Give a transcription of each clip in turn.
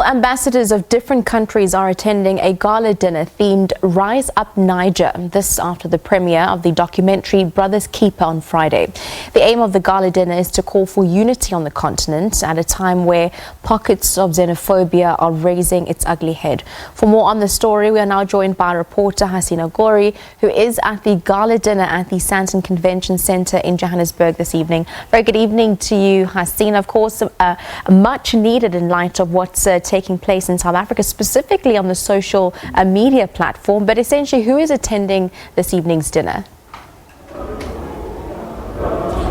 ambassadors of different countries are attending a gala dinner themed Rise Up Naija. This after the premiere of the documentary Brothers Keeper on Friday. The aim of the gala dinner is to call for unity on the continent at a time where pockets of xenophobia are raising its ugly head. For more on the story, we are now joined by reporter Hasina Gori, who is at the gala dinner at the Sandton Convention Center in Johannesburg this evening. Very good evening to you, Hasina. Of course, much needed in light of what's taking place in South Africa, specifically on the social media platform. But essentially, who is attending this evening's dinner?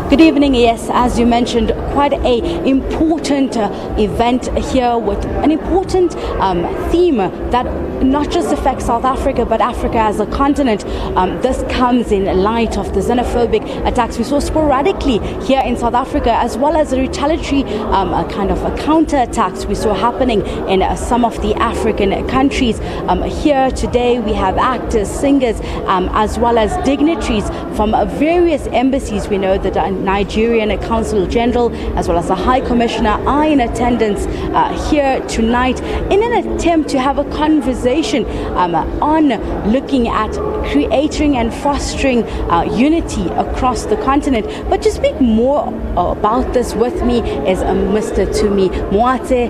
Good evening. Yes, as you mentioned, quite an important event here with an important theme that not just affects South Africa but Africa as a continent. This comes in light of the xenophobic attacks we saw sporadically here in South Africa, as well as the retaliatory kind of counter-attacks we saw happening in some of the African countries. Here today we have actors, singers, as well as dignitaries from various embassies. We know that Nigerian Consul General as well as the High Commissioner are in attendance here tonight in an attempt to have a conversation on looking at creating and fostering unity across the continent. But to speak more about this with me is Mr. Tumi Moate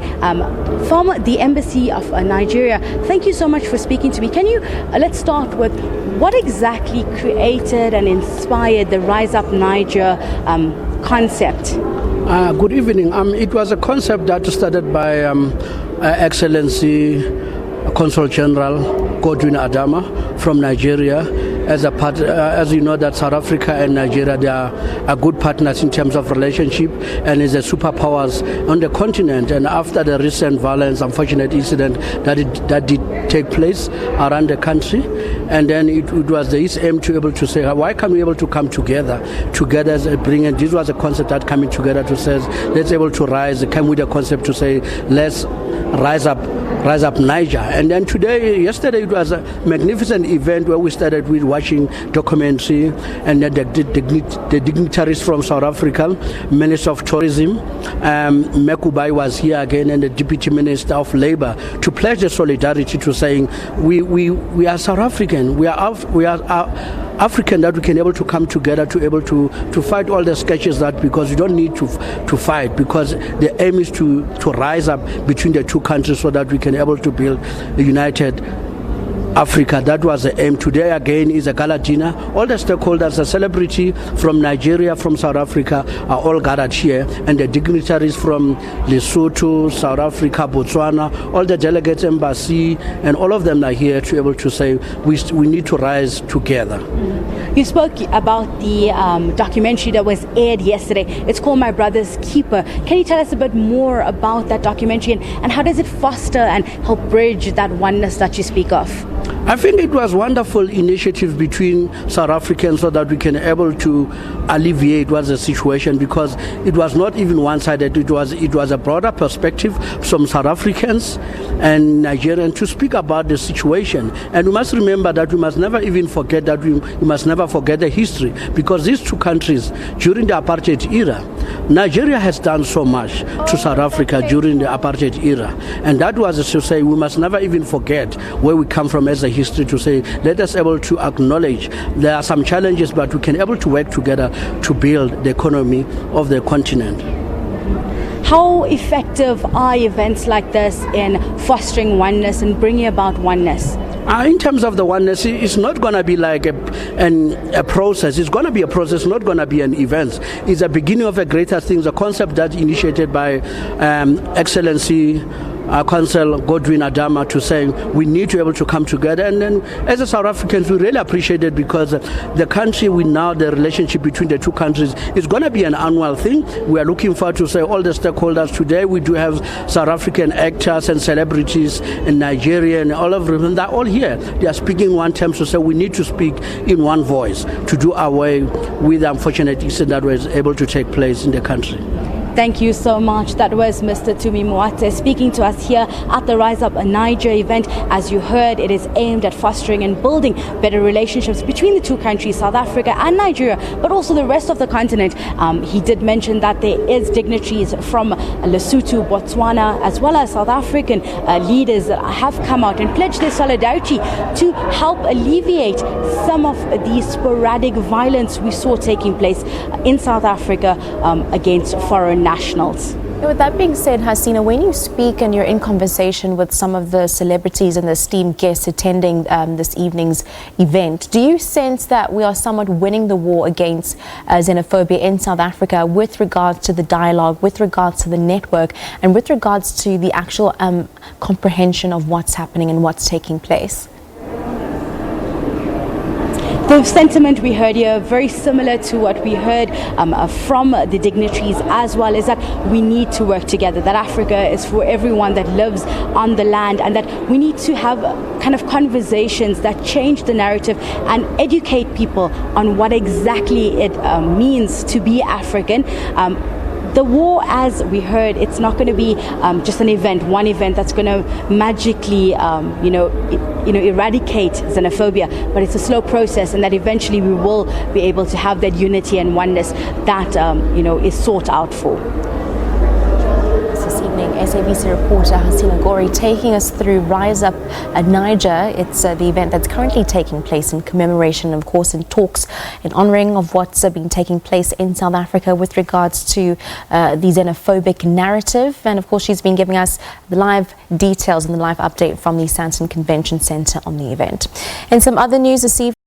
from the Embassy of Nigeria. Thank you so much for speaking to me. Can you, let's start with what exactly created and inspired the Rise Up Naija concept? Good evening. It was a concept that started by Excellency Consul General Godwin Adama from Nigeria. As you know, that South Africa and Nigeria, they are good partners in terms of relationship and is a superpowers on the continent. And after the recent violence, unfortunate incident that did take place around the country, and then it was his aim to be able to say, why can't we able to come together as bring in? This was a concept that coming together to say, let's able to rise. Came with a concept to say, let's rise up Naija. And then yesterday it was a magnificent event where we started with watching documentary, and then the dignitaries from South Africa, Minister of Tourism, Mekubai was here again, and the Deputy Minister of Labour, to pledge the solidarity to saying we are South African, we are African, that we can able to come together to able to fight all the sketches, that because you don't need to fight, because the aim is to rise up between the two countries so that we can able to build a united Africa. That was the aim. Today again is a gala dinner. All the stakeholders, the celebrity from Nigeria, from South Africa are all gathered here, and the dignitaries from Lesotho, South Africa, Botswana, all the delegates, embassy, and all of them are here to be able to say we need to rise together. You spoke about the documentary that was aired yesterday. It's called My Brother's Keeper. Can you tell us a bit more about that documentary, and how does it foster and help bridge that oneness that you speak of? I think it was wonderful initiative between South Africans so that we can able to alleviate what the situation, because it was not even one-sided. It was a broader perspective from South Africans and Nigerians to speak about the situation. And we must remember that we must never even forget that we must never forget the history, because these two countries during the apartheid era, Nigeria has done so much to South Africa during the apartheid era, and that was to say we must never even forget where we come from as a history, to say let us able to acknowledge there are some challenges, but we can able to work together to build the economy of the continent. How effective are events like this in fostering oneness and bringing about oneness? In terms of the oneness, it's not going to be like a process. It's going to be a process, not going to be an event. It's a beginning of a greater thing, a concept that initiated by Excellency Consul Godwin Adama, to say we need to be able to come together. And then as a South Africans, we really appreciate it, because the country, the relationship between the two countries is going to be an annual thing. We are looking forward to say all the stakeholders. Today we do have South African actors and celebrities in Nigeria, and all of them, they're all here. They are speaking one term to say we need to speak in one voice to do away with the unfortunate incident that was able to take place in the country. Thank you so much. That was Mr. Tumi Moate speaking to us here at the Rise Up Naija event. As you heard, it is aimed at fostering and building better relationships between the two countries, South Africa and Nigeria, but also the rest of the continent. He did mention that there is dignitaries from Lesotho, Botswana, as well as South African leaders that have come out and pledged their solidarity to help alleviate some of the sporadic violence we saw taking place in South Africa against foreign nationals. With that being said, Hasina, when you speak and you're in conversation with some of the celebrities and the esteemed guests attending this evening's event, do you sense that we are somewhat winning the war against xenophobia in South Africa with regards to the dialogue, with regards to the network, and with regards to the actual comprehension of what's happening and what's taking place? The sentiment we heard here, very similar to what we heard from the dignitaries as well, is that we need to work together, that Africa is for everyone that lives on the land, and that we need to have kind of conversations that change the narrative and educate people on what exactly it means to be African. The war, as we heard, it's not going to be just one event that's going to magically, eradicate xenophobia, but it's a slow process, and that eventually we will be able to have that unity and oneness that, is sought out for. This evening, SABC reporter Hasina Gori taking us through Rise Up Naija. It's the event that's currently taking place in commemoration, of course, in talks in honouring of what's been taking place in South Africa with regards to the xenophobic narrative. And of course, she's been giving us the live details and the live update from the Sandton Convention Center on the event. And some other news this evening.